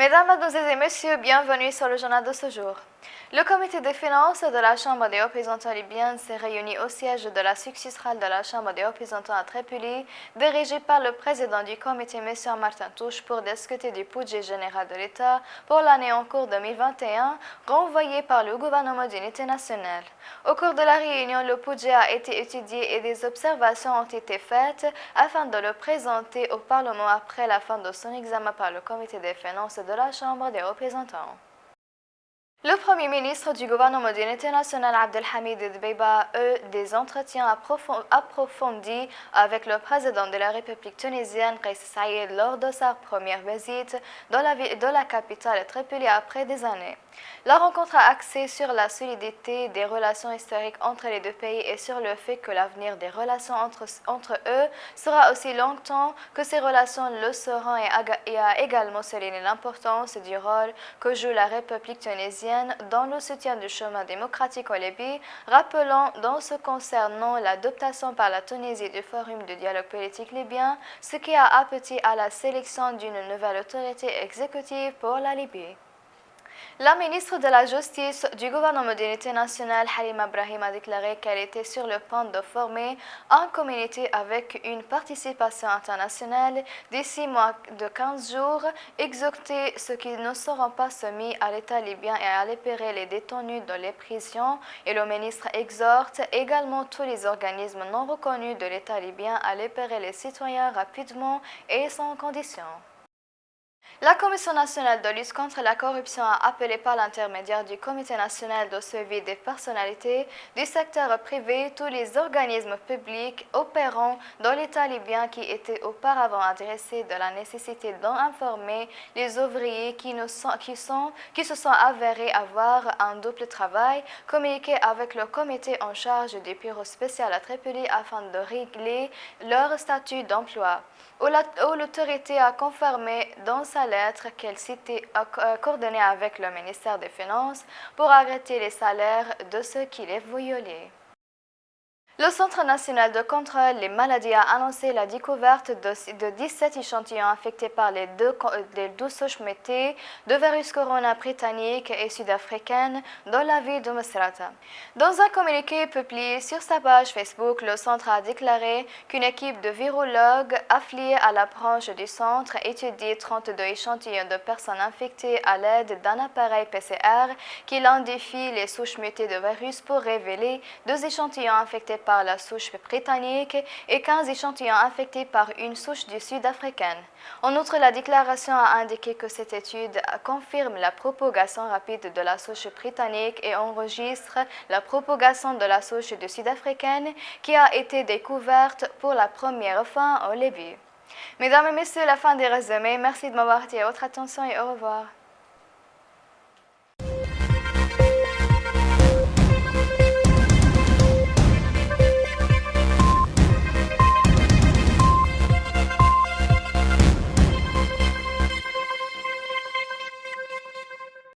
Mesdames, Mademoiselles et Messieurs, bienvenue sur le journal de ce jour. Le comité des finances de la Chambre des représentants libyenne s'est réuni au siège de la succursale de la Chambre des représentants à Tripoli, dirigé par le président du comité, M. Martin Touche, pour discuter du budget général de l'État pour l'année en cours 2021, renvoyé par le gouvernement d'unité nationale. Au cours de la réunion, le budget a été étudié et des observations ont été faites afin de le présenter au Parlement après la fin de son examen par le comité des finances de la Chambre des représentants. Le Premier ministre du gouvernement d'unité nationale, Abdelhamid Dbeiba, a eu des entretiens approfondis avec le président de la République tunisienne, Kais Saïed, lors de sa première visite dans la capitale Tripoli après des années. La rencontre a axé sur la solidité des relations historiques entre les deux pays et sur le fait que l'avenir des relations entre eux sera aussi longtemps que ces relations le seront et a également souligné l'importance du rôle que joue la République tunisienne dans le soutien du chemin démocratique en Libye, rappelant dans ce concernant l'adoption par la Tunisie du Forum de dialogue politique libyen, ce qui a abouti à la sélection d'une nouvelle autorité exécutive pour la Libye. La ministre de la Justice du gouvernement d'unité nationale, Halima Brahim, a déclaré qu'elle était sur le point de former un comité avec une participation internationale d'ici moins de 15 jours, exhorter ceux qui ne seront pas soumis à l'État libyen et à libérer les détenus dans les prisons. Et le ministre exhorte également tous les organismes non reconnus de l'État libyen à libérer les citoyens rapidement et sans condition. La Commission nationale de lutte contre la corruption a appelé par l'intermédiaire du Comité national de suivi des personnalités du secteur privé tous les organismes publics opérant dans l'État libyen qui étaient auparavant adressés de la nécessité d'informer les ouvriers qui se sont avérés avoir un double travail, communiquer avec le comité en charge du bureau spécial à Tripoli afin de régler leur statut d'emploi. L'autorité a confirmé dans sa lettre qu'elle s'était coordonnée avec le ministère des Finances pour arrêter les salaires de ceux qui les violaient. Le Centre national de contrôle des maladies a annoncé la découverte de 17 échantillons infectés par les 12 souches mutées de virus corona britannique et sud-africaine dans la ville de Misrata. Dans un communiqué publié sur sa page Facebook, le centre a déclaré qu'une équipe de virologues affiliée à la branche du centre étudie 32 échantillons de personnes infectées à l'aide d'un appareil PCR qui identifie les souches mutées de virus pour révéler 2 échantillons infectés par la souche britannique et 15 échantillons infectés par une souche du sud-africaine. En outre, la déclaration a indiqué que cette étude confirme la propagation rapide de la souche britannique et enregistre la propagation de la souche du sud-africaine qui a été découverte pour la première fois en Libye. Mesdames et messieurs, la fin des résumés. Merci de m'avoir attiré votre attention et au revoir.